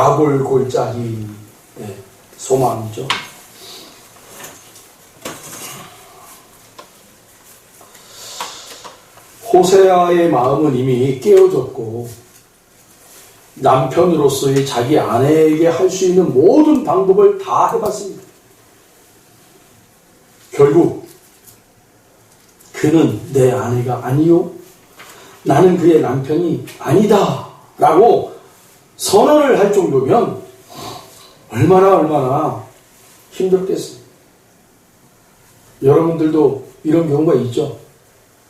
아골골짜기 소망이죠. 호세아의 마음은 이미 깨어졌고 남편으로서의 자기 아내에게 할 수 있는 모든 방법을 다 해봤습니다. 결국 그는 내 아내가 아니요 나는 그의 남편이 아니다 라고 선언을 할 정도면 얼마나 힘들겠습니까? 여러분들도 이런 경우가 있죠.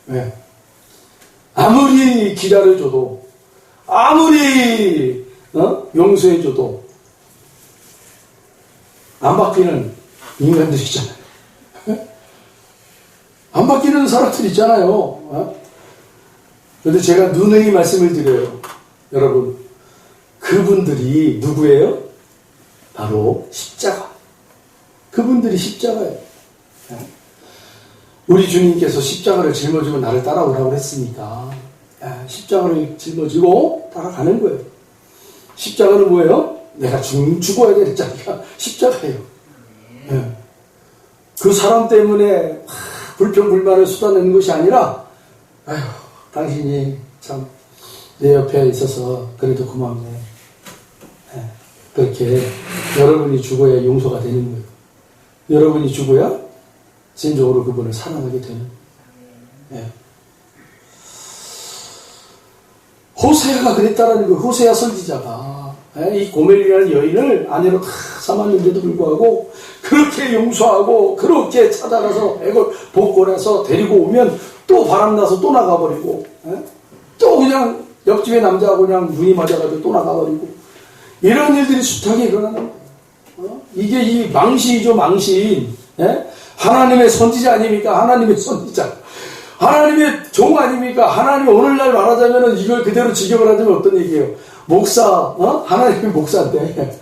네. 아무리 기다려줘도 아무리 용서해줘도 안 바뀌는 인간들이잖아요. 안 바뀌는 사람들 있잖아요. 그런데 제가 누누이 말씀을 드려요. 여러분, 그분들이 누구예요? 바로 십자가. 그분들이 십자가예요. 우리 주님께서 십자가를 짊어지고 나를 따라오라고 했으니까 십자가를 짊어지고 따라가는 거예요. 십자가는 뭐예요? 내가 죽어야 될 자리가 십자가예요. 그 사람 때문에 불평불만을 쏟아내는 것이 아니라 아휴 당신이 참 내 옆에 있어서 그래도 고맙네. 그렇게 여러분이 죽어야 용서가 되는 거예요. 여러분이 죽어야 진정으로 그분을 사랑하게 되는 거예요. 호세아가 그랬다라는 거예요. 호세아 선지자가 이 고멜이라는 여인을 아내로 다 삼았는데도 불구하고 그렇게 용서하고 그렇게 찾아가서 애걸 복고 나서 데리고 오면 또 바람나서 또 나가버리고 또 그냥 옆집의 남자하고 그냥 눈이 맞아가지고 또 나가버리고 이런 일들이 숱하게 일어나는 거예요. 이게 이 망신이죠. 망신. 하나님의 선지자 아닙니까? 하나님의 선지자. 하나님의 종 아닙니까? 하나님이 오늘날 말하자면 이걸 그대로 직역을 하자면 어떤 얘기예요? 목사, 하나님의 목사인데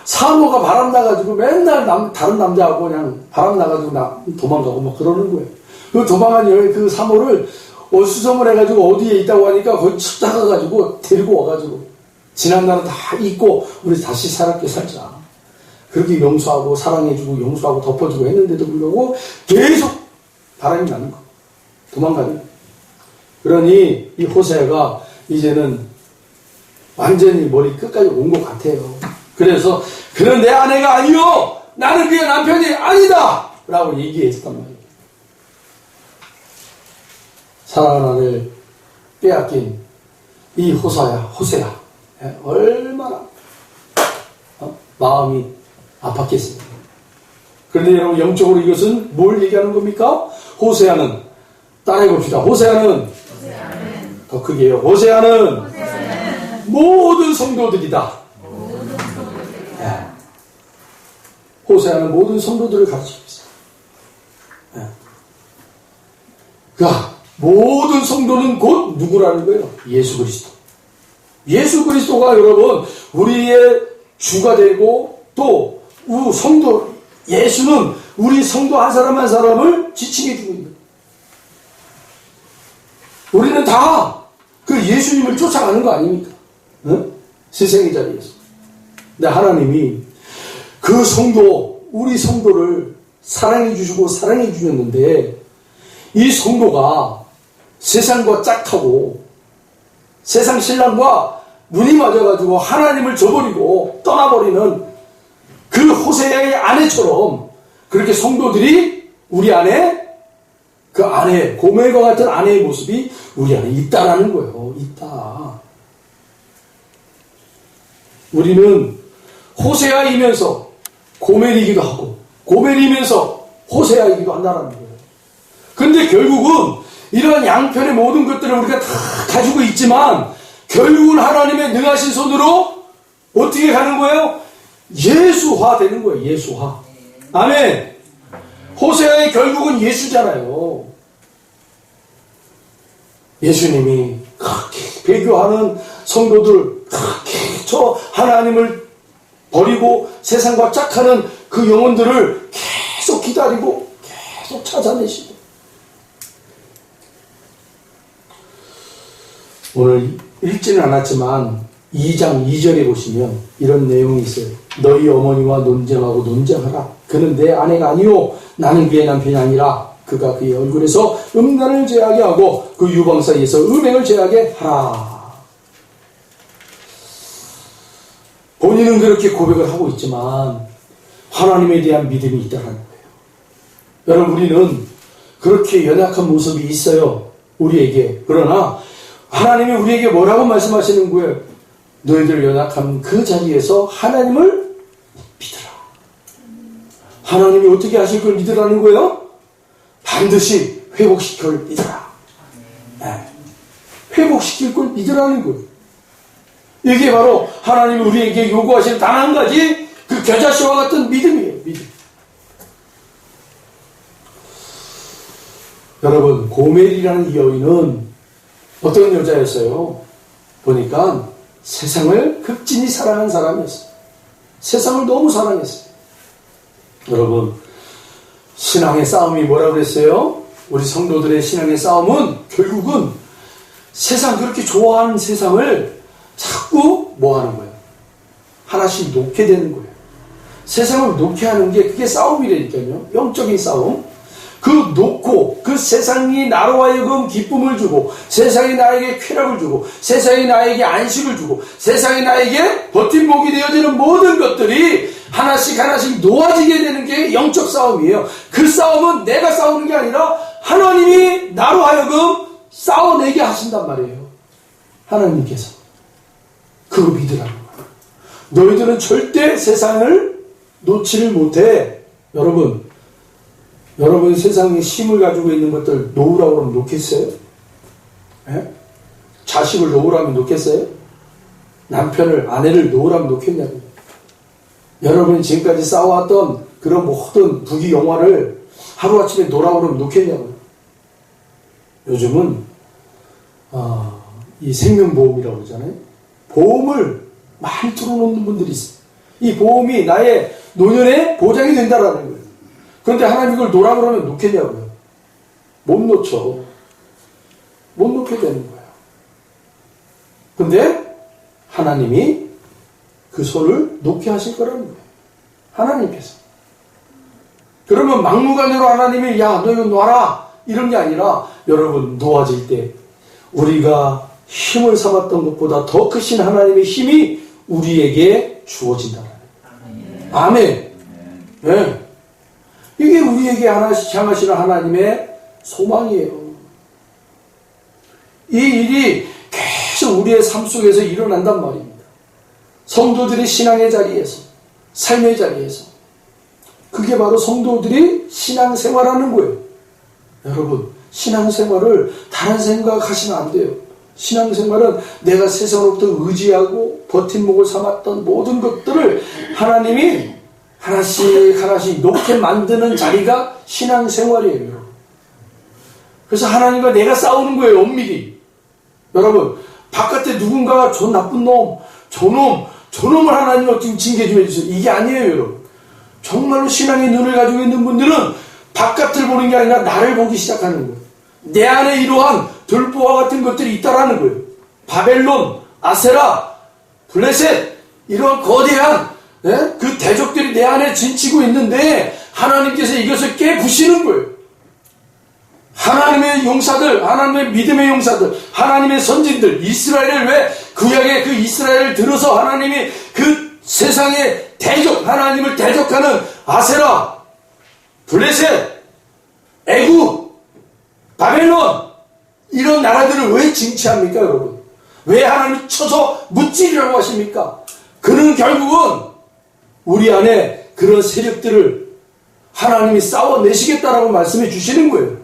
사모가 바람 나가지고 맨날 다른 남자하고 그냥 바람 나가지고 도망가고 막 그러는 거예요. 그 도망한 여인 그 사모를 수소문 해가지고 어디에 있다고 하니까 거기 툭 나가가지고 데리고 와가지고 지난날은 다 잊고 우리 다시 살았게 살자. 그렇게 용서하고 사랑해주고 용서하고 덮어주고 했는데도 불구하고 계속 바람이 나는 거. 도망가는 거. 그러니 이 호세아가 이제는 완전히 머리 끝까지 온 것 같아요. 그래서 그는 내 아내가 아니요 나는 그의 남편이 아니다 라고 얘기했단 말이에요. 사랑하는 아내를 빼앗긴 이 호세아 얼마나 마음이 아팠겠습니까? 그런데 여러분 영적으로 이것은 뭘 얘기하는 겁니까? 호세아는 따라해봅시다. 호세아는 더 크게요. 호세아는 모든 성도들이다. 호세아는 모든 성도들을 가르치고 있어요. 그러니까 모든 성도는 곧 누구라는 거예요? 예수 그리스도. 예수 그리스도가 여러분 우리의 주가 되고 또 성도 예수는 우리 성도 한 사람 한 사람을 지칭해 주고 있는 거예요. 우리는 다 그 예수님을 쫓아가는 거 아닙니까? 세상의 자리에서. 근데 하나님이 그 성도 우리 성도를 사랑해 주시고 사랑해 주셨는데 이 성도가 세상과 짝하고 세상 신랑과 눈이 맞아가지고 하나님을 저버리고 떠나버리는 그 호세아의 아내처럼 그렇게 성도들이 우리 안에 그 아내 고멜과 같은 아내의 모습이 우리 안에 있다라는 거예요. 있다. 우리는 호세아이면서 고멜이기도 하고 고멜이면서 호세아이기도 한다는 거예요. 근데 결국은 이러한 양편의 모든 것들을 우리가 다 가지고 있지만 결국은 하나님의 능하신 손으로 어떻게 가는 거예요? 예수화 되는 거예요. 예수화. 아멘. 호세아의 결국은 예수잖아요. 예수님이 그렇게 배교하는 성도들 그렇게 저 하나님을 버리고 세상과 짝하는 그 영혼들을 계속 기다리고 계속 찾아내시고 오늘 읽지는 않았지만 2장 2절에 보시면 이런 내용이 있어요. 너희 어머니와 논쟁하고 논쟁하라. 그는 내 아내가 아니요 나는 그의 남편이 아니라 그가 그의 얼굴에서 음란을 제하게 하고 그 유방 사이에서 음행을 제하게 하라. 본인은 그렇게 고백을 하고 있지만 하나님에 대한 믿음이 있다는 거예요. 여러분, 우리는 그렇게 연약한 모습이 있어요, 우리에게. 그러나 하나님이 우리에게 뭐라고 말씀하시는 거예요? 너희들 연약한 그 자리에서 하나님을 믿으라. 하나님이 어떻게 하실 걸 믿으라는 거예요? 반드시 회복시킬 걸 믿으라. 네. 회복시킬 걸 믿으라는 거예요. 이게 바로 하나님이 우리에게 요구하시는 단 한 가지 그 겨자씨와 같은 믿음이에요. 믿음. 여러분, 고멜이라는 이 여인은 어떤 여자였어요? 보니까 세상을 극진히 사랑한 사람이었어요. 세상을 너무 사랑했어요. 여러분, 신앙의 싸움이 뭐라고 그랬어요? 우리 성도들의 신앙의 싸움은 결국은 세상, 그렇게 좋아하는 세상을 자꾸 뭐 하는 거예요? 하나씩 놓게 되는 거예요. 세상을 놓게 하는 게 그게 싸움이라니까요. 영적인 싸움. 그 놓고 그 세상이 나로 하여금 기쁨을 주고 세상이 나에게 쾌락을 주고 세상이 나에게 안식을 주고 세상이 나에게 버팀목이 되어지는 모든 것들이 하나씩 하나씩 놓아지게 되는 게 영적 싸움이에요. 그 싸움은 내가 싸우는 게 아니라 하나님이 나로 하여금 싸워내게 하신단 말이에요. 하나님께서. 그거 믿으라는 거예요. 너희들은 절대 세상을 놓지를 못해. 여러분 세상에 힘을 가지고 있는 것들 놓으라고 하면 놓겠어요? 예? 자식을 놓으라면 놓겠어요? 남편을, 아내를 놓으라면 놓겠냐고요. 여러분이 지금까지 쌓아왔던 그런 모든 부귀 영화를 하루아침에 놓으라고 하면 놓겠냐고요. 요즘은 이 생명보험이라고 그러잖아요. 보험을 많이 틀어놓는 분들이 있어요. 이 보험이 나의 노년에 보장이 된다라는 거예요. 그런데 하나님 이걸 놓으라고 하면 놓겠냐고요. 못 놓죠. 못 놓게 되는 거예요. 그런데 하나님이 그 손을 놓게 하실 거라는 거예요. 하나님께서. 그러면 막무가내로 하나님이 야, 너 이거 놔라 이런 게 아니라 여러분, 놓아질 때 우리가 힘을 삼았던 것보다 더 크신 하나님의 힘이 우리에게 주어진다는 거예요. 아멘. 네. 이게 우리에게 향하시는 하나님의 소망이에요. 이 일이 계속 우리의 삶 속에서 일어난단 말입니다. 성도들이 신앙의 자리에서, 삶의 자리에서. 그게 바로 성도들이 신앙생활하는 거예요. 여러분, 신앙생활을 다른 생각하시면 안 돼요. 신앙생활은 내가 세상으로부터 의지하고 버팀목을 삼았던 모든 것들을 하나님이 하나씩 하나씩 놓게 만드는 자리가 신앙생활이에요. 그래서 하나님과 내가 싸우는 거예요, 엄밀히. 여러분, 바깥에 누군가가 저 나쁜 놈, 저놈을 하나님 어떻게 징계 좀 해주세요. 이게 아니에요, 여러분. 정말로 신앙의 눈을 가지고 있는 분들은 바깥을 보는 게 아니라 나를 보기 시작하는 거예요. 내 안에 이러한 들보와 같은 것들이 있다라는 거예요. 바벨론, 아세라, 블레셋, 이러한 거대한 그 대적들이 내 안에 진치고 있는데 하나님께서 이것을 깨부시는 거예요. 하나님의 용사들, 하나님의 믿음의 용사들, 하나님의 선진들, 이스라엘을 왜 구약의 그 이스라엘을 들어서 하나님이 그 세상의 대적, 하나님을 대적하는 아세라, 블레셋, 애굽, 바벨론 이런 나라들을 왜 징치합니까, 여러분? 왜 하나님이 쳐서 무찌르라고 하십니까? 그는 결국은 우리 안에 그런 세력들을 하나님이 싸워내시겠다라고 말씀해 주시는 거예요.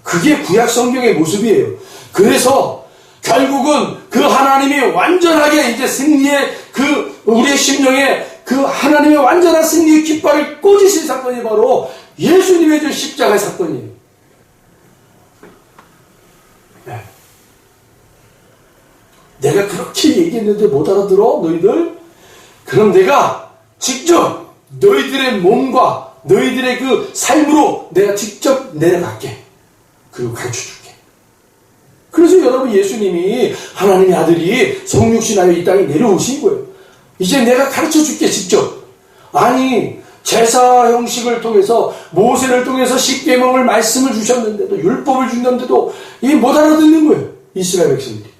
그게 구약 성경의 모습이에요. 그래서 결국은 그 하나님이 완전하게 이제 승리의 그 우리의 심령에 그 하나님의 완전한 승리의 깃발을 꽂으신 사건이 바로 예수님의 저 십자가의 사건이에요. 네. 내가 그렇게 얘기했는데 못 알아들어? 너희들? 그럼 내가 직접 너희들의 몸과 너희들의 그 삶으로 내가 직접 내려갈게. 그리고 가르쳐줄게. 그래서 여러분 예수님이 하나님의 아들이 성육신하여 이 땅에 내려오신 거예요. 이제 내가 가르쳐 줄게 직접. 아니 제사 형식을 통해서 모세를 통해서 십계명을 말씀을 주셨는데도 율법을 주셨는데도 이게 못 알아듣는 거예요. 이스라엘 백성들이.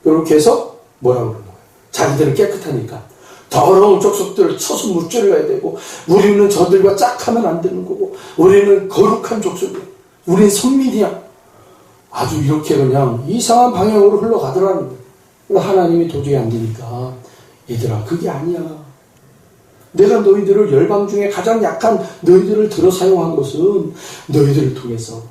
그렇게 해서 뭐라고 그러는 거예요. 자기들은 깨끗하니까 더러운 족속들을 쳐서 무찌러야 되고 우리는 저들과 짝하면 안 되는 거고 우리는 거룩한 족속이야. 우리는 선민이야. 아주 이렇게 그냥 이상한 방향으로 흘러가더라는 거예요. 하나님이 도저히 안 되니까 얘들아 그게 아니야. 내가 너희들을 열방 중에 가장 약한 너희들을 들어 사용한 것은 너희들을 통해서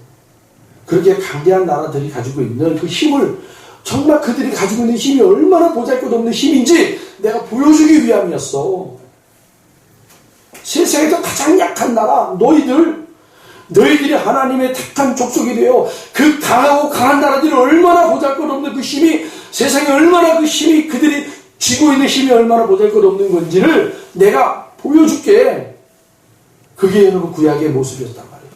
그렇게 강대한 나라들이 가지고 있는 그 힘을 정말 그들이 가지고 있는 힘이 얼마나 보잘것없는 힘인지 내가 보여주기 위함이었어. 세상에서 가장 약한 나라 너희들이 하나님의 택한 족속이 되어 그 강하고 강한 나라들이 얼마나 보잘것없는 그 힘이 세상에 얼마나 그 힘이 그들이 쥐고 있는 힘이 얼마나 보잘것없는 건지를 내가 보여줄게. 그게 여러분 구약의 모습이었단 말이에요.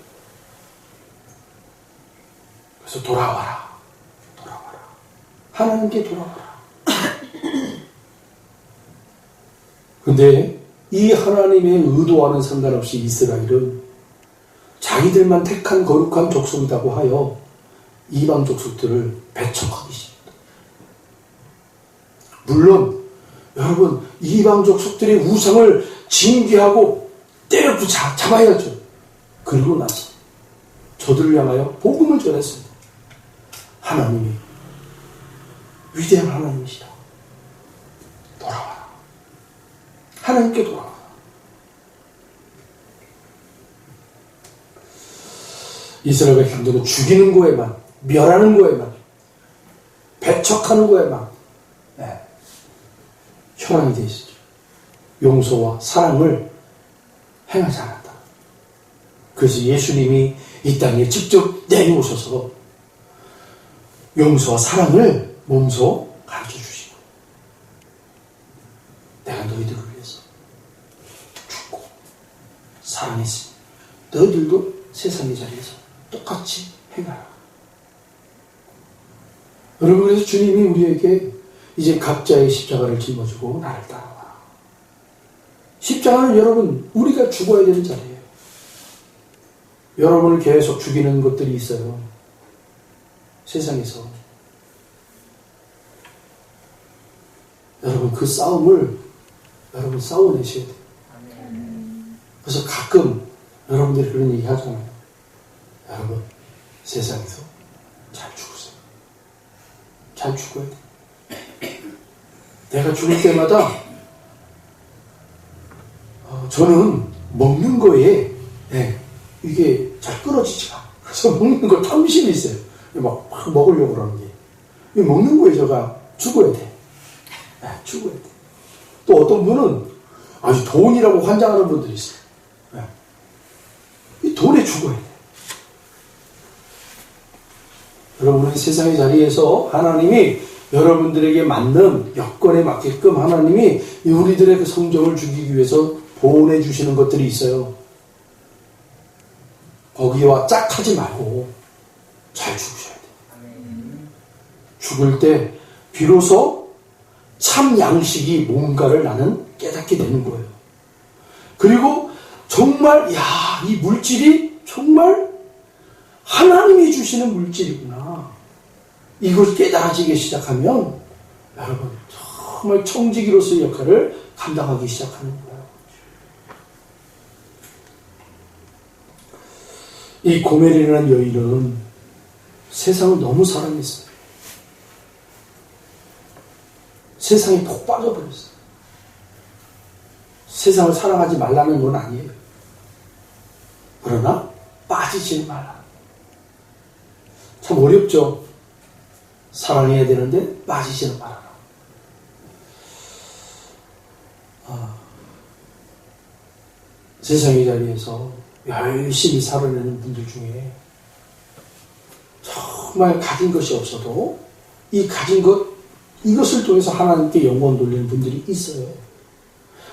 그래서 돌아와라. 하나님께 돌아와라. 근데 이 하나님의 의도와는 상관없이 이스라엘은 자기들만 택한 거룩한 족속이라고 하여 이방 족속들을 배척하기 시작합니다. 물론 여러분 이방 족속들의 우상을 징계하고 때려 잡아야죠. 그리고 나서 저들을 향하여 복음을 전했습니다. 하나님이 위대한 하나님이시다. 돌아와라. 하나님께 돌아와라. 이스라엘 백성들은 죽이는 거에만, 멸하는 거에만, 배척하는 거에만 혈안이 되어 있었죠. 용서와 사랑을 행하지 않았다. 그래서 예수님이 이 땅에 직접 내려오셔서 용서와 사랑을 몸소 가르쳐 주시고 내가 너희들을 위해서 죽고 사랑했으니 너희들도 세상의 자리에서 똑같이 행하라. 여러분 그래서 주님이 우리에게 이제 각자의 십자가를 짊어지고 나를 따라와. 십자가는 여러분 우리가 죽어야 되는 자리예요. 여러분을 계속 죽이는 것들이 있어요. 세상에서. 여러분 그 싸움을 여러분 싸워내셔야 돼요. 그래서 가끔 여러분들이 그런 얘기 하잖아요. 여러분 세상에서 잘 죽으세요. 잘 죽어야 돼요. 내가 죽을 때마다 저는 먹는 거에 이게 잘 끊어지지가 않아요. 그래서 먹는 거 탐심이 있어요. 막 먹으려고 그러는 게. 먹는 거에 제가 죽어야 돼. 죽어야 돼. 또 어떤 분은 아주 돈이라고 환장하는 분들이 있어요. 이 돈에 죽어야 돼. 여러분은 세상의 자리에서 하나님이 여러분들에게 맞는 여건에 맞게끔 하나님이 우리들의 그 성정을 죽이기 위해서 보내주시는 것들이 있어요. 거기와 짝하지 말고 잘 죽으셔야 돼요. 죽을 때 비로소 참 양식이 뭔가를 나는 깨닫게 되는 거예요. 그리고 정말 이 물질이 정말 하나님이 주시는 물질이구나. 이걸 깨달아지기 시작하면 여러분 정말 청지기로서의 역할을 감당하기 시작하는 거예요. 이 고멜이라는 여인은 세상을 너무 사랑했어요. 세상에 푹 빠져버렸어요. 세상을 사랑하지 말라는 건 아니에요. 그러나 빠지지 말라. 참 어렵죠. 사랑해야 되는데 빠지지는 말아라. 세상의 자리에서 열심히 살아내는 분들 중에 정말 가진 것이 없어도 이 가진 이것을 통해서 하나님께 영광 돌리는 분들이 있어요.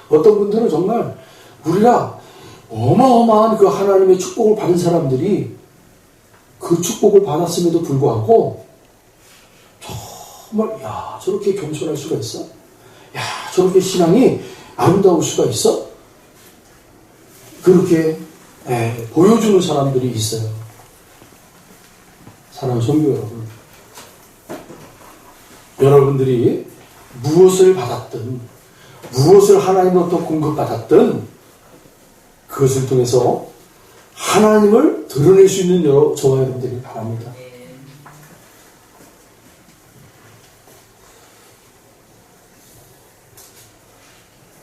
어떤 분들은 정말 우리가 어마어마한 그 하나님의 축복을 받은 사람들이 그 축복을 받았음에도 불구하고 정말 저렇게 겸손할 수가 있어? 저렇게 신앙이 아름다울 수가 있어? 그렇게 보여주는 사람들이 있어요. 사랑하는 성도 여러분, 여러분들이 무엇을 받았든 무엇을 하나님으로부터 공급받았든 그것을 통해서 하나님을 드러낼 수 있는 저와 여러분들이 바랍니다.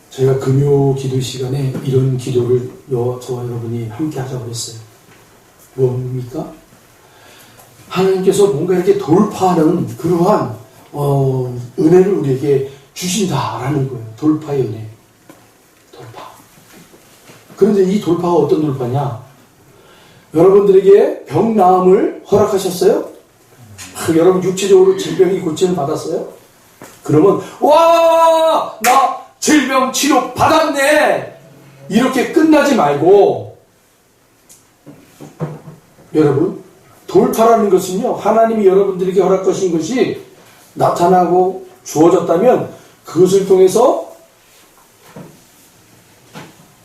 제가 금요 기도 시간에 이런 기도를 저와 여러분이 함께 하자고 했어요. 뭡니까? 하나님께서 뭔가 이렇게 돌파하는 그러한 은혜를 우리에게 주신다라는 거예요. 돌파의 은혜. 돌파. 그런데 이 돌파가 어떤 돌파냐? 여러분들에게 병 나음을 허락하셨어요? 여러분 육체적으로 질병이 고침을 받았어요? 그러면 와! 나 질병 치료 받았네! 이렇게 끝나지 말고 여러분 돌파라는 것은요, 하나님이 여러분들에게 허락하신 것이 나타나고 주어졌다면 그것을 통해서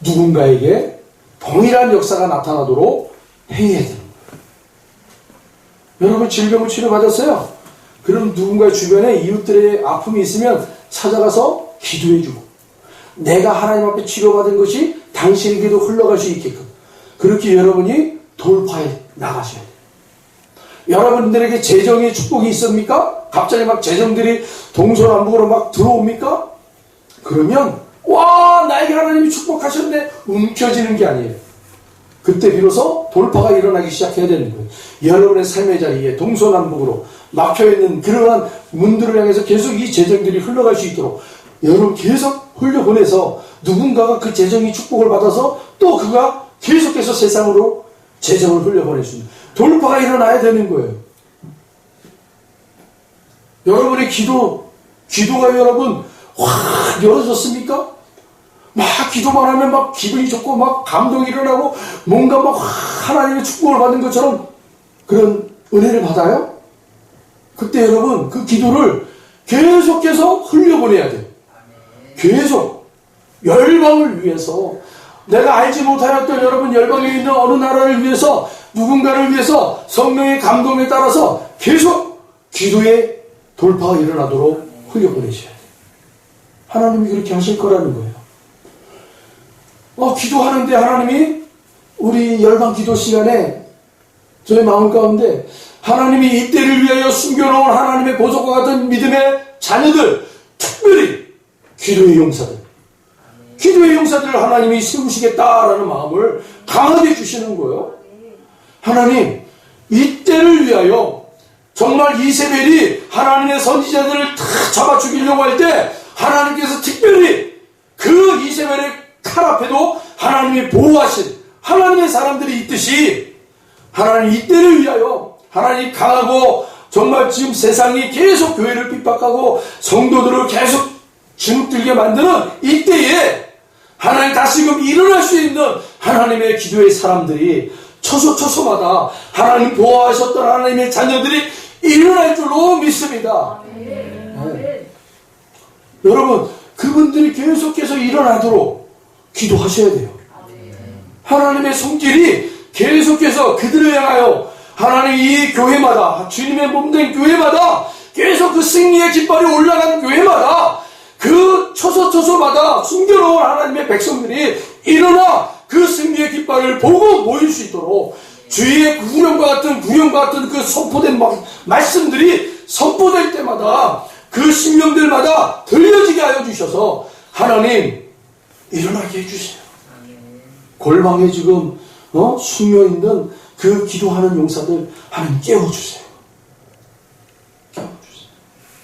누군가에게 동일한 역사가 나타나도록 행해야 되는 거예요. 여러분 질병을 치료받았어요? 그럼 누군가의 주변에 이웃들의 아픔이 있으면 찾아가서 기도해주고 내가 하나님 앞에 치료받은 것이 당신에게도 흘러갈 수 있게끔 그렇게 여러분이 돌파해 나가셔야 돼요. 여러분들에게 재정의 축복이 있습니까? 갑자기 막 재정들이 동서남북으로 막 들어옵니까? 그러면 와 나에게 하나님이 축복하셨네 움켜쥐는 게 아니에요. 그때 비로소 돌파가 일어나기 시작해야 되는 거예요. 여러분의 삶의 자리에 동서남북으로 막혀있는 그러한 문들을 향해서 계속 이 재정들이 흘러갈 수 있도록 여러분 계속 흘려보내서 누군가가 그 재정의 축복을 받아서 또 그가 계속해서 세상으로 재정을 흘려보낼 수 있는 돌파가 일어나야 되는 거예요. 여러분의 기도가 여러분 확 열어졌습니까? 막 기도만 하면 막 기분이 좋고 막 감동이 일어나고 뭔가 막 하나님의 축복을 받은 것처럼 그런 은혜를 받아요? 그때 여러분 그 기도를 계속해서 흘려보내야 돼요. 계속 열방을 위해서 내가 알지 못하였던 여러분 열방에 있는 어느 나라를 위해서 누군가를 위해서 성령의 감동에 따라서 계속 기도의 돌파가 일어나도록 흘려보내셔야 돼요. 하나님이 그렇게 하실 거라는 거예요. 기도하는데 하나님이 우리 열방 기도 시간에 저의 마음 가운데 하나님이 이때를 위하여 숨겨놓은 하나님의 보석과 같은 믿음의 자녀들 특별히 기도의 용사들을 하나님이 세우시겠다라는 마음을 강하게 주시는 거예요. 하나님 이때를 위하여 정말 이세벨이 하나님의 선지자들을 다 잡아 죽이려고 할 때 하나님께서 특별히 그 이세벨의 칼 앞에도 하나님이 보호하신 하나님의 사람들이 있듯이 하나님 이때를 위하여 하나님 강하고 정말 지금 세상이 계속 교회를 핍박하고 성도들을 계속 주눅들게 만드는 이때에 하나님 다시금 일어날 수 있는 하나님의 기도의 사람들이 처소처소마다 하나님 보호하셨던 하나님의 자녀들이 일어날 줄로 믿습니다. 네. 여러분 그분들이 계속해서 일어나도록 기도하셔야 돼요. 하나님의 손길이 계속해서 그들을 향하여 하나님 이 교회마다 주님의 몸된 교회마다 계속 그 승리의 깃발이 올라가는 교회마다 그 처소처소마다 숨겨놓은 하나님의 백성들이 일어나 그 승리의 깃발을 보고 모일 수 있도록 주의 구령과 같은 그 선포된 말씀들이 선포될 때마다 그 신명들마다 들려지게 하여 주셔서 하나님 일어나게 해주세요. 골방에 지금 숨겨있는 그 기도하는 용사들 하나님 깨워주세요.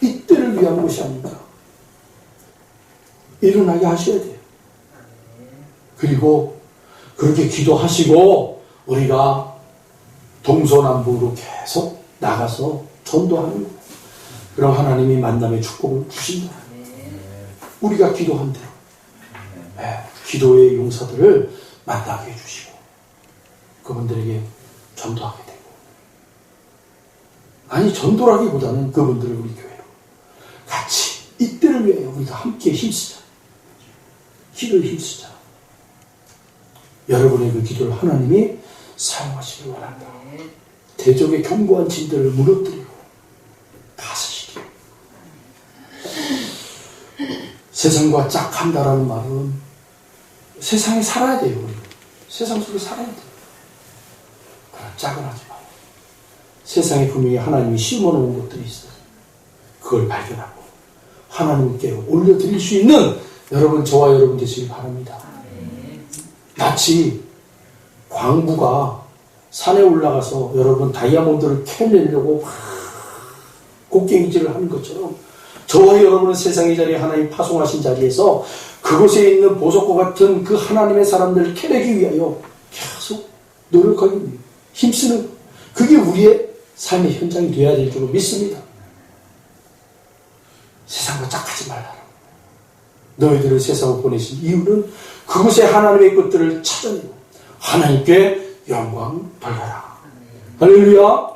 이때를 위한 것이 아닙니다. 일어나게 하셔야 돼요. 그리고 그렇게 기도하시고 우리가 동서남북으로 계속 나가서 전도하는 거예요. 그럼 하나님이 만남의 축복을 주신다. 우리가 기도한 대로 기도의 용사들을 만나게 해주시고 그분들에게 전도하게 되고 아니 전도라기보다는 그분들을 우리 교회로 같이 이 때를 위해 우리가 함께 힘쓰자. 기도에 힘쓰자. 여러분의 그 기도를 하나님이 사용하시길 원한다. 대적의 견고한 진들을 무너뜨리고 다스리기. 세상과 짝한다라는 말은 세상에 살아야 돼요. 우리. 세상 속에 살아야 돼요. 그러나 짝은 하지 마요. 세상에 분명히 하나님이 심어놓은 것들이 있어요. 그걸 발견하고 하나님께 올려드릴 수 있는 여러분, 저와 여러분 되시길 바랍니다. 마치 광부가 산에 올라가서 여러분 다이아몬드를 캐내려고 곡괭이질을 하는 것처럼 저와 여러분은 세상의 자리에 하나님 파송하신 자리에서 그곳에 있는 보석과 같은 그 하나님의 사람들을 캐내기 위하여 계속 노력하기 위해 힘쓰는, 그게 우리의 삶의 현장이 되어야 될 줄로 믿습니다. 세상과 짝하지 말라. 너희들을 세상으로 보내신 이유는 그곳에 하나님의 것들을 찾아내고 하나님께 영광 돌려라. 할렐루야.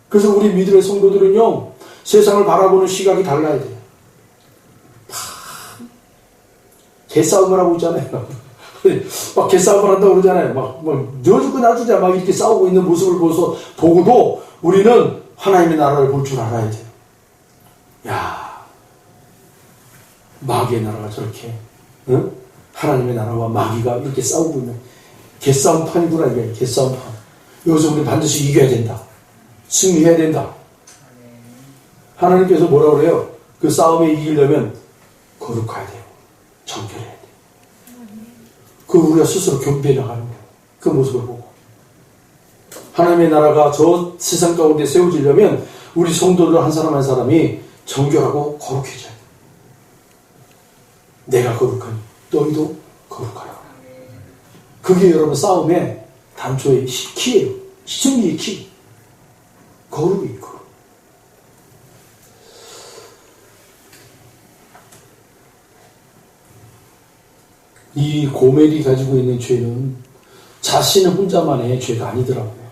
그래서 우리 믿음의 성도들은요, 세상을 바라보는 시각이 달라야 돼요. 개싸움을 하고 있잖아요. 막 개싸움을 한다고 그러잖아요. 막 너 죽고 나 죽자 막 이렇게 싸우고 있는 모습을 보고도 우리는 하나님의 나라를 볼 줄 알아야 돼요. 야, 마귀의 나라가 저렇게, 응? 하나님의 나라와 마귀가 이렇게 싸우고 있는 개싸움판이구나. 이게 개싸움판. 여기서 우리 반드시 이겨야 된다. 승리해야 된다. 하나님께서 뭐라 그래요? 그 싸움에 이기려면 거룩해야 돼요. 정결해야 돼요. 그 우리가 스스로 겸비해 나가는 거예요. 그 모습을 보고. 하나님의 나라가 저 세상 가운데 세워지려면 우리 성도들 한 사람 한 사람이 정결하고 거룩해져야 돼요. 내가 거룩하니 너희도 거룩하라. 그게 여러분 싸움의 단초의 키예요. 승리의 키. 거룩이 거룩. 이 고멜이 가지고 있는 죄는 자신은 혼자만의 죄가 아니더라고요.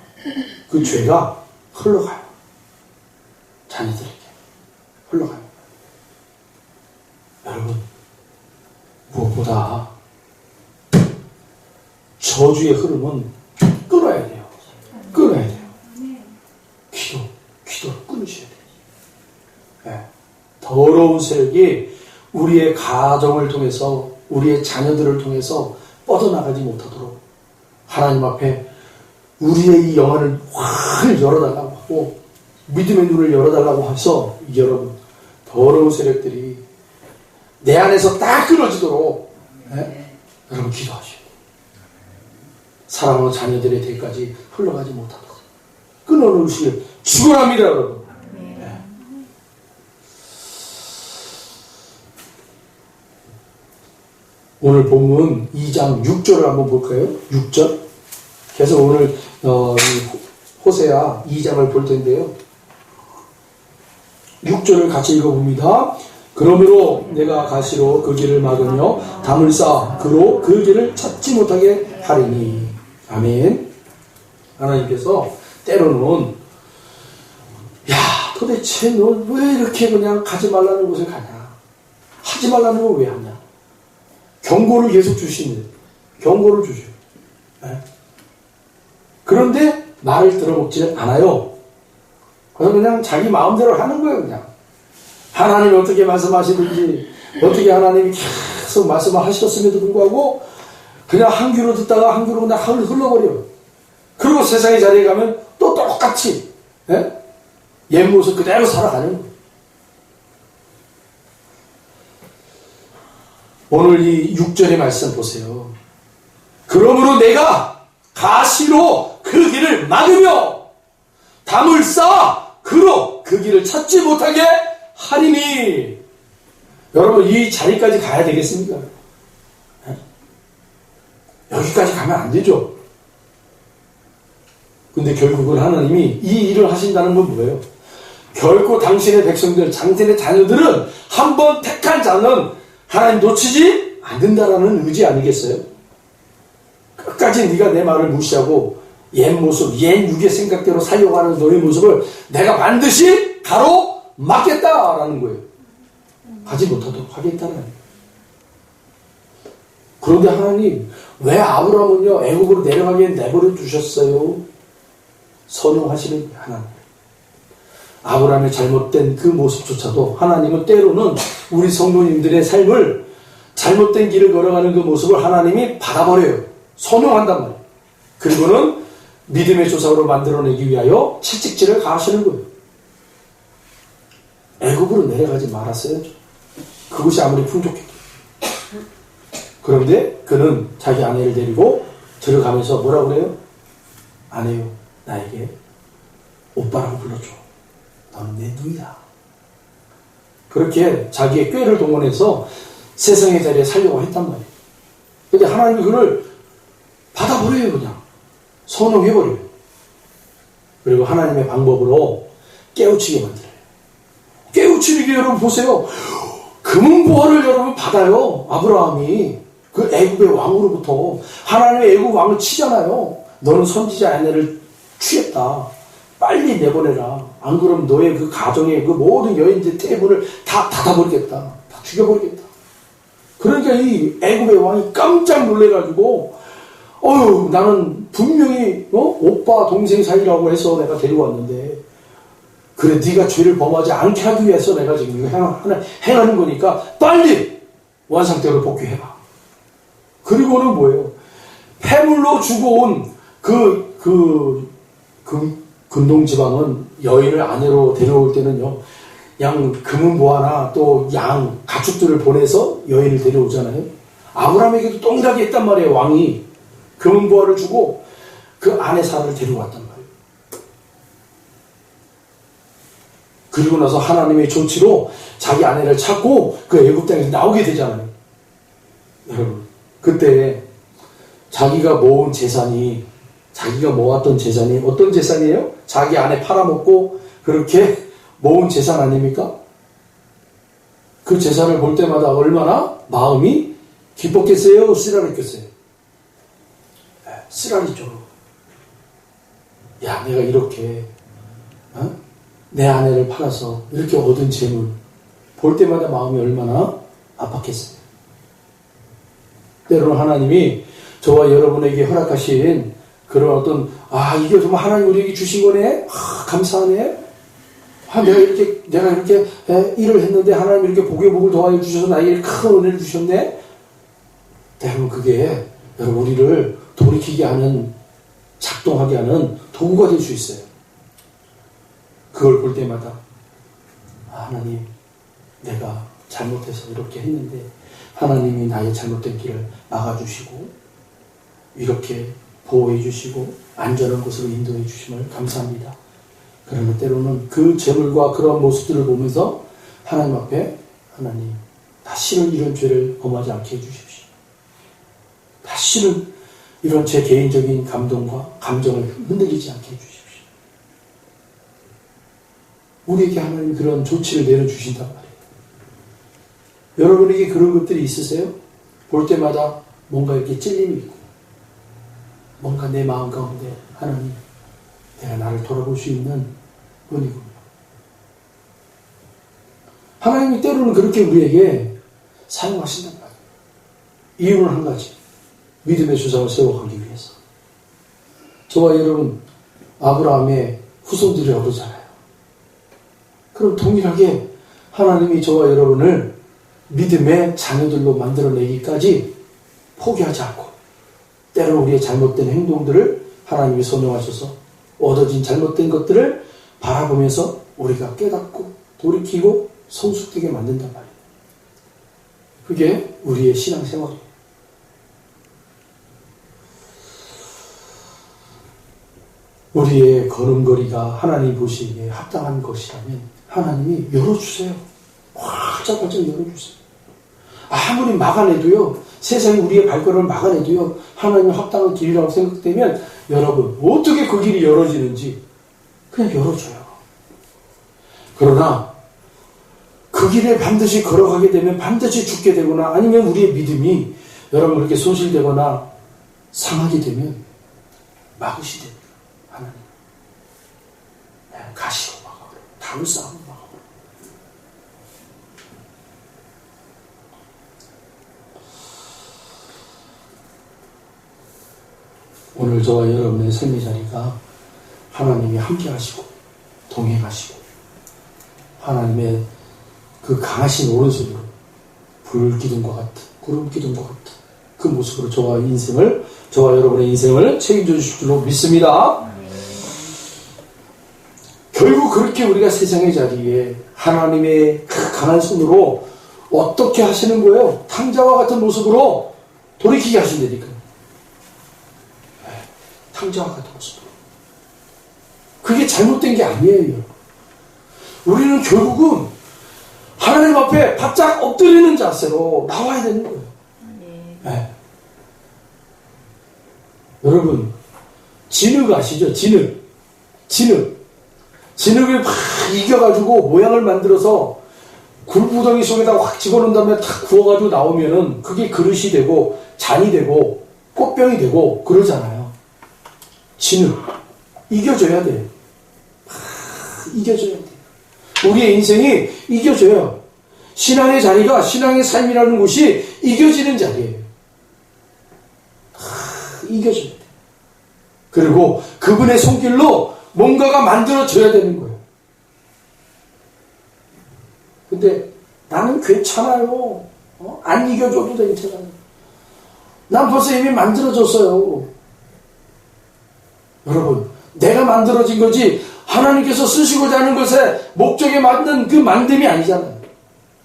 그 죄가 흘러가요. 자녀들에게 흘러가요. 여러분, 무엇보다 저주의 흐름은 끊어야 돼요. 끊어야 돼요. 기도를 끊으셔야 돼요. 네. 더러운 세력이 우리의 가정을 통해서, 우리의 자녀들을 통해서 뻗어나가지 못하도록 하나님 앞에 우리의 이 영안을 확 열어달라고 하고 믿음의 눈을 열어달라고 해서 여러분, 더러운 세력들이 내 안에서 딱 끊어지도록 여러분 기도하시오. 사랑하는 자녀들의 대까지 흘러가지 못하도록 끊어놓으시길 축원합니다, 여러분. 네. 오늘 본문 2장 6절을 한번 볼까요? 6절. 그래서 오늘 호세아 2장을 볼 텐데요. 6절을 같이 읽어봅니다. 그러므로 내가 가시로 그 길을 막으며 담을 쌓아 그로 그 길을 찾지 못하게 하리니. 아멘. 하나님께서 때로는 야, 도대체 너 왜 이렇게 그냥 가지 말라는 곳에 가냐? 하지 말라는 걸 왜 하냐? 경고를 계속 주시는, 경고를 주죠. 네? 그런데 말을 들어먹지는 않아요. 그래서 그냥 자기 마음대로 하는 거예요, 그냥. 하나님이 어떻게 말씀하시든지, 어떻게 하나님이 계속 말씀을 하셨음에도 불구하고, 그냥 한 귀로 듣다가 한 귀로 그냥 흘러버려요. 그리고 세상의 자리에 가면 또 똑같이, 옛 모습 그대로 살아가는 거예요. 오늘 이 6절의 말씀 보세요. 그러므로 내가 가시로 그 길을 막으며 담을 쌓아 그로 그 길을 찾지 못하게 하리니. 여러분, 이 자리까지 가야 되겠습니까? 여기까지 가면 안 되죠. 근데 결국은 하나님이 이 일을 하신다는 건 뭐예요? 결코 당신의 백성들, 당신의 자녀들은 한번 택한 자는 하나님 놓치지 않는다라는 의지 아니겠어요? 끝까지 네가 내 말을 무시하고 옛 모습, 옛 육의 생각대로 살려고 하는 너의 모습을 내가 반드시 가로막겠다라는 거예요. 하지 못하도록 하겠다는 거예요. 그런데 하나님, 왜 아브라함은요 애국으로 내려가게 내버려 두셨어요? 선용하시는 하나님. 아브라함의 잘못된 그 모습조차도 하나님은 때로는 우리 성도님들의 삶을 잘못된 길을 걸어가는 그 모습을 하나님이 받아버려요. 선용한단 말이에요. 그리고는 믿음의 조상으로 만들어내기 위하여 채찍질을 가하시는 거예요. 애국으로 내려가지 말았어야죠. 그것이 아무리 풍족해도. 그런데 그는 자기 아내를 데리고 들어가면서 뭐라고 그래요? 아내요, 나에게 오빠라고 불러줘. 너는 내 누이다. 그렇게 자기의 꾀를 동원해서 세상의 자리에 살려고 했단 말이에요. 근데 하나님이 그를 받아버려요. 그냥 선용해버려요. 그리고 하나님의 방법으로 깨우치게 만들어요. 깨우치게 여러분 보세요. 금은보화를 여러분 받아요. 아브라함이 그 애굽의 왕으로부터. 하나님의 애굽 왕을 치잖아요. 너는 선지자 아내를 취했다. 빨리 내보내라. 안 그러면 너의 그 가정의 그 모든 여인들 대부분을 다 닫아버리겠다. 다 죽여버리겠다. 그러니까 이 애굽의 왕이 깜짝 놀래가지고 나는 분명히 오빠 동생 사이라고 해서 내가 데리고 왔는데 그래 네가 죄를 범하지 않게 하기 위해서 내가 지금 이거 행하는 거니까 빨리 원상태로 복귀해봐. 그리고는 뭐예요? 폐물로 죽어온 근동지방은 여인을 아내로 데려올 때는요, 양 금은보화나 또 양 가축들을 보내서 여인을 데려오잖아요. 아브라함에게도 동일하게 했단 말이에요. 왕이 금은보화를 주고 그 아내 사라를 데려왔단 말이에요. 그리고 나서 하나님의 조치로 자기 아내를 찾고 그 애굽 땅에서 나오게 되잖아요. 여러분, 그때 자기가 모았던 재산이 어떤 재산이에요? 자기 아내 팔아먹고 그렇게 모은 재산 아닙니까? 그 재산을 볼 때마다 얼마나 마음이 기뻤겠어요? 쓰라렸겠어요? 쓰라리죠. 야, 내가 이렇게 내 아내를 팔아서 이렇게 얻은 재물 볼 때마다 마음이 얼마나 아팠겠어요. 때로는 하나님이 저와 여러분에게 허락하신 그런 어떤 이게 정말 하나님 우리에게 주신 거네. 감사하네. 내가 이렇게 일을 했는데 하나님 이렇게 복의 복을 더하여 주셔서 나에게 큰 은혜를 주셨네. 때로는 그게 여러분 우리를 돌이키게 하는, 작동하게 하는 도구가 될 수 있어요. 그걸 볼 때마다 하나님, 내가 잘못해서 이렇게 했는데 하나님이 나의 잘못된 길을 막아주시고 이렇게 보호해 주시고 안전한 곳으로 인도해 주심을 감사합니다. 그러면 때로는 그 재물과 그런 모습들을 보면서 하나님 앞에, 하나님, 다시는 이런 죄를 범하지 않게 해주십시오. 다시는 이런 제 개인적인 감동과 감정을 흔들리지 않게 해주십시오. 우리에게 하나님 그런 조치를 내려주신단 말이에요. 여러분에게 그런 것들이 있으세요? 볼 때마다 뭔가 이렇게 찔림이 있고 뭔가 내 마음 가운데 하나님, 내가 나를 돌아볼 수 있는 분이군요. 하나님이 때로는 그렇게 우리에게 사용하신단 말이에요. 이유는 한 가지, 믿음의 주장을 세워가기 위해서. 저와 여러분 아브라함의 후손들이라고 그러잖아요. 그럼 동일하게 하나님이 저와 여러분을 믿음의 자녀들로 만들어내기까지 포기하지 않고 때로 우리의 잘못된 행동들을 하나님이 선용하셔서 얻어진 잘못된 것들을 바라보면서 우리가 깨닫고 돌이키고 성숙되게 만든단 말이에요. 그게 우리의 신앙생활이에요. 우리의 걸음걸이가 하나님 보시기에 합당한 것이라면 하나님이 열어주세요. 활짝활짝 열어주세요. 아무리 막아내도요, 세상이 우리의 발걸음을 막아내도요, 하나님 합당한 길이라고 생각되면 여러분 어떻게 그 길이 열어지는지 그냥 열어줘요. 그러나 그 길에 반드시 걸어가게 되면 반드시 죽게 되거나 아니면 우리의 믿음이 여러분 그렇게 소실되거나 상하게 되면 막으시 됩니다. 가시로 막아버려. 담을 쌓으로 막아버려. 오늘 저와 여러분의 삶의 자리가 하나님이 함께 하시고 동행 하시고 하나님의 그 강하신 오른손으로 불기둥과 같은 구름 기둥과 같은 그 모습으로 저와 여러분의 인생을 책임져 주실 줄로 믿습니다. 결국 그렇게 우리가 세상의 자리에 하나님의 그 강한 손으로 어떻게 하시는 거예요? 탕자와 같은 모습으로 돌이키게 하신다니까요. 탕자와 같은 모습으로. 그게 잘못된 게 아니에요. 우리는 결국은 하나님 앞에 바짝 엎드리는 자세로 나와야 되는 거예요. 네. 여러분, 진흙 아시죠? 진흙을 막 이겨가지고 모양을 만들어서 굴구덩이 속에다가 확 집어넣은 다음에 탁 구워가지고 나오면은 그게 그릇이 되고 잔이 되고 꽃병이 되고 그러잖아요. 진흙. 이겨줘야 돼요. 이겨줘야 돼요. 우리의 인생이 이겨져요. 신앙의 자리가, 신앙의 삶이라는 곳이 이겨지는 자리예요. 이겨줘야 돼요. 그리고 그분의 손길로 뭔가가 만들어져야 되는 거예요. 근데 나는 괜찮아요. 안 이겨줘도 괜찮아요. 난 벌써 이미 만들어졌어요. 여러분, 내가 만들어진 거지 하나님께서 쓰시고자 하는 것에 목적에 맞는 그 만듦이 아니잖아요.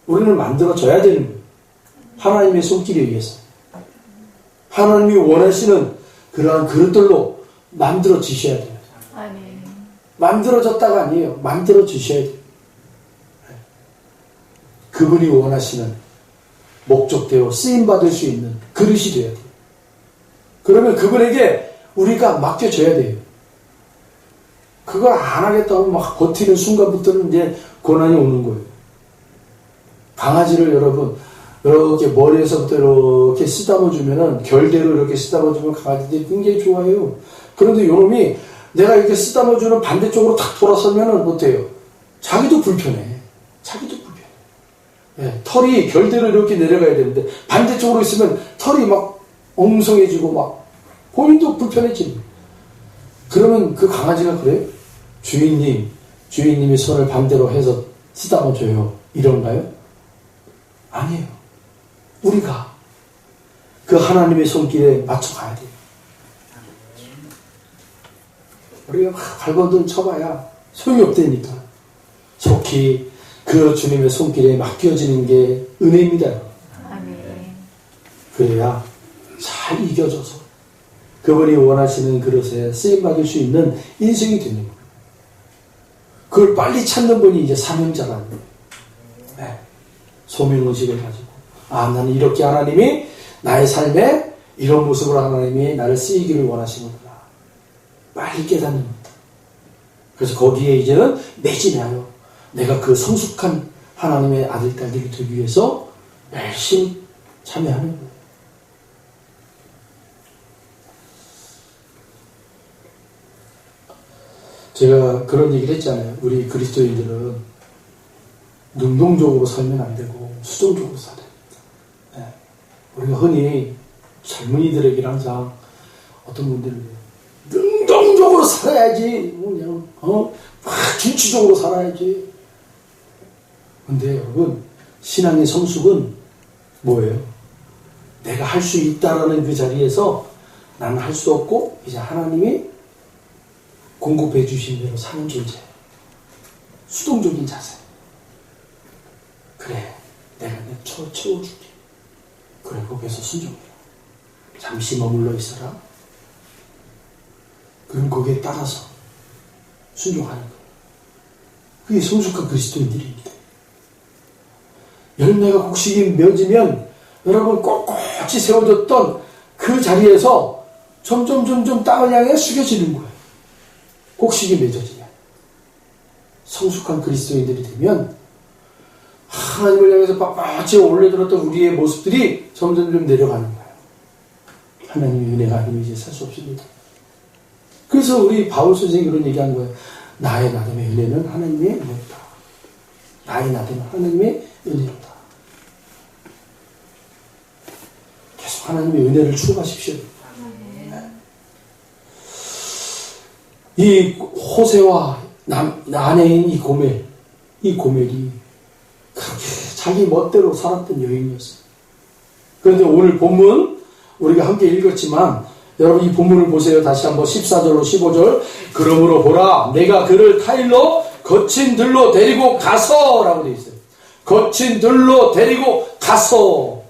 우리는 만들어져야 되는 거예요. 하나님의 손길에 의해서. 하나님이 원하시는 그러한 그릇들로 만들어지셔야 돼요. 만들어졌다가 아니에요. 만들어지셔야 돼요. 그분이 원하시는 목적대로 쓰임받을 수 있는 그릇이 돼야 돼요. 그러면 그분에게 우리가 맡겨줘야 돼요. 그걸 안 하겠다고 막 버티는 순간부터는 이제 고난이 오는 거예요. 강아지를 여러분, 이렇게 머리에서부터 이렇게 쓰다듬어주면은, 결대로 이렇게 쓰다듬어주면 강아지들이 굉장히 좋아해요. 그런데 요놈이 내가 이렇게 쓰다듬어주는 반대쪽으로 탁 돌아서면은 어때요? 자기도 불편해. 예, 털이 결대로 이렇게 내려가야 되는데, 반대쪽으로 있으면 털이 막 엉성해지고 막 본인도 불편해지는 거예요. 그러면 그 강아지가 그래요? 주인님이 손을 반대로 해서 쓰다듬어줘요. 이런가요? 아니에요. 우리가 그 하나님의 손길에 맞춰가야 돼요. 우리가 막 발버둥 쳐봐야 소용이 없다니까. 속히 그 주님의 손길에 맡겨지는 게 은혜입니다. 아멘. 그래야 잘 이겨져서 그분이 원하시는 그릇에 쓰임받을 수 있는 인생이 되는 거예요. 그걸 빨리 찾는 분이 이제 사명자라는 거예요. 네. 소명의식을 가지고, 나는 이렇게 하나님이 나의 삶에 이런 모습으로 하나님이 나를 쓰이기를 원하시는구나. 빨리 깨닫는 겁니다. 그래서 거기에 이제는 매진하여 내가 그 성숙한 하나님의 아들, 딸들이 되기 위해서 열심히 참여하는 거예요. 제가 그런 얘기를 했잖아요. 우리 그리스도인들은 능동적으로 살면 안 되고 수동적으로 살아야 됩니다. 네. 우리가 흔히 젊은이들에게 항상 어떤 분들은 능동적으로 살아야지, 그냥 막 진취적으로 살아야지. 근데 여러분, 신앙의 성숙은 뭐예요? 내가 할 수 있다라는 그 자리에서 나는 할 수 없고 이제 하나님이 공급해 주신 대로 사는 존재. 수동적인 자세. 그래, 내가 채워줄게. 그래, 거기에서 순종해. 잠시 머물러 있어라. 그럼 거기에 따라서 순종하는 거예요. 그게 성숙한 그리스도인들입니다. 열매가 곡식이 맺으면 여러분 꼿꼿이 세워졌던 그 자리에서 점점 땅을 향해 숙여지는 거예요. 곡식이 맺어지냐. 성숙한 그리스도인들이 되면 하나님을 향해서 빳빳이 올려들었던 우리의 모습들이 점점 내려가는 거예요. 하나님의 은혜가 아니면 이제 살 수 없습니다. 그래서 우리 바울 선생님이 그런 얘기한 거예요. 나의 나됨의 은혜는 하나님의 은혜다. 나의 나됨은 하나님의 은혜다. 계속 하나님의 은혜를 추구하십시오. 이 호세와 아내인 이 고멜이 그렇게 자기 멋대로 살았던 여인이었어요. 그런데 오늘 본문 우리가 함께 읽었지만 여러분 이 본문을 보세요. 다시 한번 14절로 15절. 그러므로 보라 내가 그를 타일러 거친 들로 데리고 가서 라고 되어 있어요. 거친 들로 데리고 가서.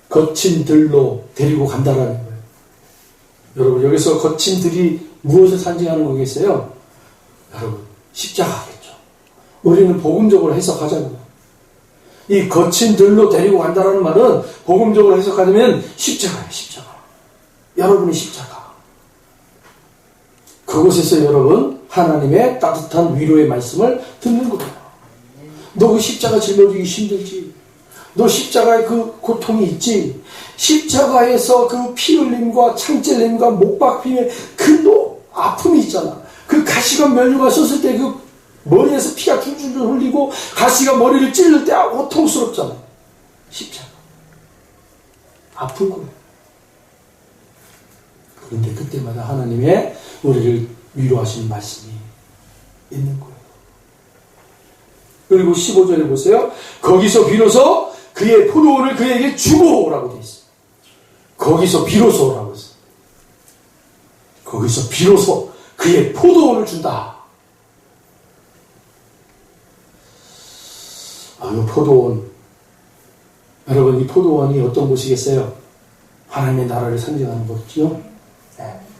거친 들로 데리고 간다라는 거예요. 여러분 여기서 거친 들이 무엇을 상징하는 거겠어요? 여러분 십자가겠죠. 우리는 복음적으로 해석하자고요. 이 거친 들로 데리고 간다라는 말은 복음적으로 해석하자면 십자가예요. 십자가. 여러분이 십자가. 그곳에서 여러분 하나님의 따뜻한 위로의 말씀을 듣는 거예요. 너 그 십자가 짊어지기 힘들지. 너 십자가에 그 고통이 있지. 십자가에서 그 피 흘림과 창찔림과 목 박힘의 그 아픔이 있잖아. 그 가시관 면류가 썼을 때 그 머리에서 피가 줄줄 흘리고 가시가 머리를 찔릴 때 고통스럽잖아. 십자가. 아픈 거예요. 그런데 그때마다 하나님의 우리를 위로하시는 말씀이 있는 거예요. 그리고 15절에 보세요. 거기서 비로소 그의 포도원을 그에게 주고라고 되어 있어요. 거기서 비로소라고 했어요. 거기서 비로소 그의 포도원을 준다. 이 포도원. 여러분 이 포도원이 어떤 곳이겠어요? 하나님의 나라를 상징하는 곳이죠.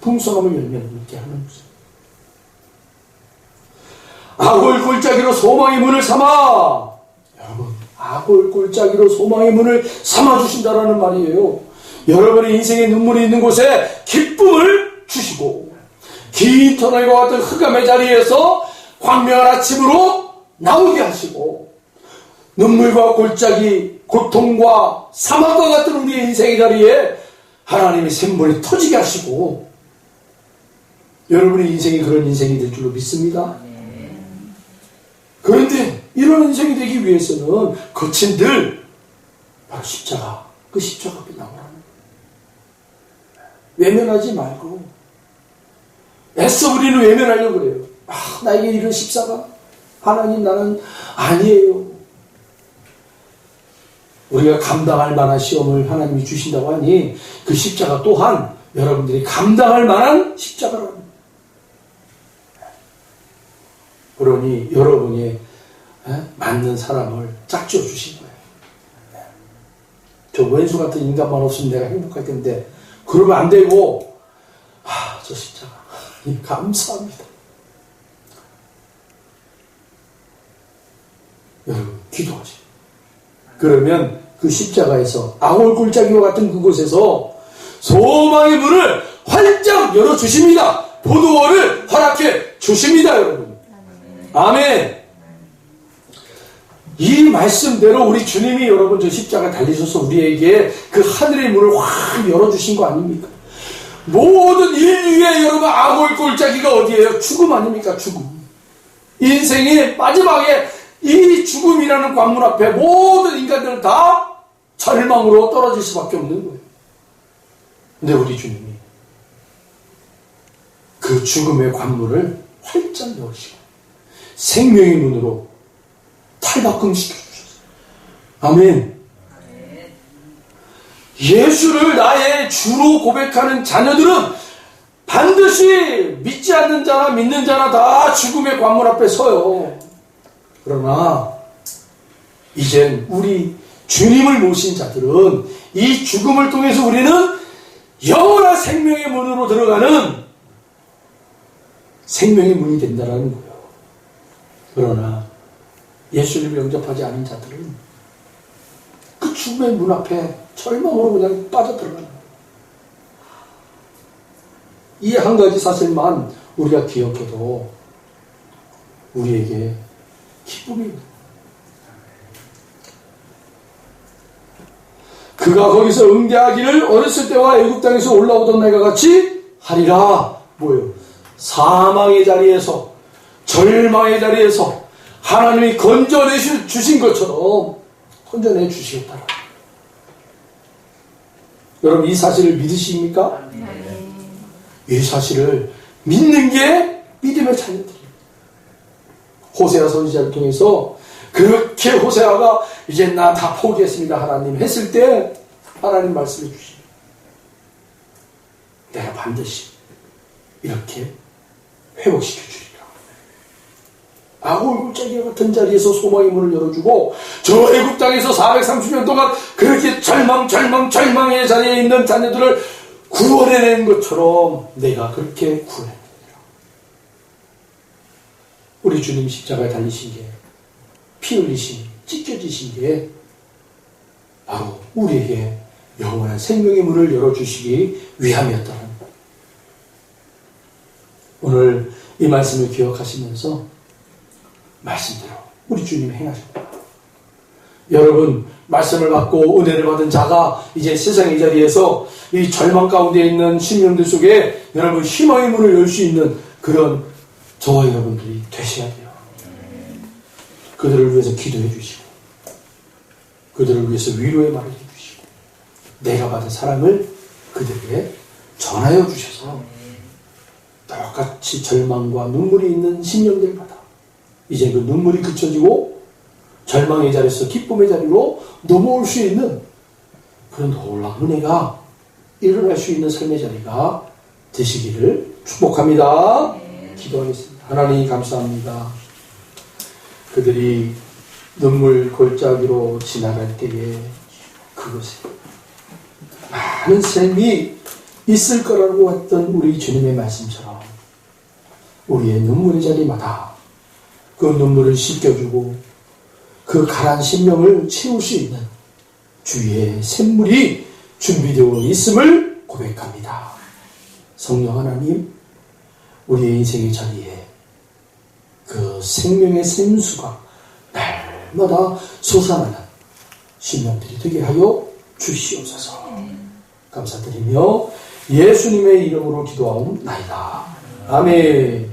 풍성함을 열면 이렇게 하는 곳이죠. 아골 골짜기로 소망의 문을 삼아. 여러분 아골 골짜기로 소망의 문을 삼아주신다라는 말이에요. 여러분의 인생에 눈물이 있는 곳에 기쁨을 주시고 긴 터널과 같은 흑암의 자리에서 광명한 아침으로 나오게 하시고 눈물과 골짜기 고통과 사막과 같은 우리의 인생의 자리에 하나님의 샘물이 터지게 하시고 여러분의 인생이 그런 인생이 될 줄로 믿습니다. 그런데 이런 인생이 되기 위해서는 거친 들 바로 십자가, 그 십자가 앞에 나오라는 거예요. 외면하지 말고 애써 우리는 외면하려고 그래요. 나에게 이런 십자가 하나님 나는 아니에요. 우리가 감당할 만한 시험을 하나님이 주신다고 하니 그 십자가 또한 여러분들이 감당할 만한 십자가라는 거예요. 그러니 여러분이 맞는 사람을 짝지어 주신 거예요. 저 왼수 같은 인간만 없으면 내가 행복할 텐데 그러면 안 되고 저 십자가 감사합니다. 여러분 기도하세요. 그러면 그 십자가에서 아골 골짜기와 같은 그곳에서 소망의 문을 활짝 열어주십니다. 포도원을 허락해 주십니다. 여러분. 아멘. 이 말씀대로 우리 주님이 여러분 저 십자가 달리셔서 우리에게 그 하늘의 문을 확 열어주신 거 아닙니까? 모든 인류의 여러분 아골 골짜기가 어디예요? 죽음 아닙니까? 죽음. 인생이 마지막에 이 죽음이라는 관문 앞에 모든 인간들은 다 절망으로 떨어질 수밖에 없는 거예요. 근데 우리 주님이 그 죽음의 관문을 활짝 열으시고 생명의 문으로 탈바꿈 시켜주셨어요. 아멘. 예수를 나의 주로 고백하는 자녀들은 반드시 믿지 않는 자나 믿는 자나 다 죽음의 관문 앞에 서요. 그러나 이젠 우리 주님을 모신 자들은 이 죽음을 통해서 우리는 영원한 생명의 문으로 들어가는 생명의 문이 된다는 거예요. 그러나 예수를 영접하지 않은 자들은 그 죽음의 문 앞에 절망으로 그냥 빠져들어가는 거예요. 이 한 가지 사실만 우리가 기억해도 우리에게 기쁨입니다. 그가 거기서 응대하기를 어렸을 때와 애굽 땅에서 올라오던 날과 같이 하리라. 뭐예요? 사망의 자리에서 절망의 자리에서 하나님이 건져내 주신 것처럼 건져내 주시겠다. 여러분 이 사실을 믿으십니까? 이 사실을 믿는 게 믿음의 자녀들이에요. 호세아 선지자를 통해서 그렇게 호세아가 이제 나 다 포기했습니다 하나님 했을 때 하나님 말씀해 주십니다. 내가 반드시 이렇게 회복시켜 주리라. 아골골짜기 같은 자리에서 소망의 문을 열어주고 저 애굽 땅에서 430년 동안 그렇게 절망의 자리에 있는 자녀들을 구원해낸 것처럼 내가 그렇게 구원합니다. 우리 주님 십자가에 달리신 게, 피 흘리신, 찢겨지신 게 바로 우리에게 영원한 생명의 문을 열어주시기 위함이었다는 것. 오늘 이 말씀을 기억하시면서 말씀대로 우리 주님이 행하셨다. 여러분 말씀을 받고 은혜를 받은 자가 이제 세상의 자리에서 이 절망 가운데 있는 심령들 속에 여러분 희망의 문을 열 수 있는 그런 저와 여러분들이 되셔야 돼요. 그들을 위해서 기도해 주시고 그들을 위해서 위로의 말을 해주시고 내가 받은 사랑을 그들에게 전하여 주셔서 똑같이 절망과 눈물이 있는 심령들마다 이제 그 눈물이 그쳐지고 절망의 자리에서 기쁨의 자리로 넘어올 수 있는 그런 놀라운 은혜가 일어날 수 있는 삶의 자리가 되시기를 축복합니다. 기도하겠습니다. 하나님 감사합니다. 그들이 눈물 골짜기로 지나갈 때에 그것에 많은 삶이 있을 거라고 했던 우리 주님의 말씀처럼 우리의 눈물의 자리마다 그 눈물을 씻겨주고 그 가라앉은 심령을 채울 수 있는 주의 샘물이 준비되어 있음을 고백합니다. 성령 하나님, 우리의 인생의 자리에 그 생명의 샘수가 날마다 솟아나는 심령들이 되게 하여 주시옵소서. 감사드리며 예수님의 이름으로 기도하옵나이다. 아멘.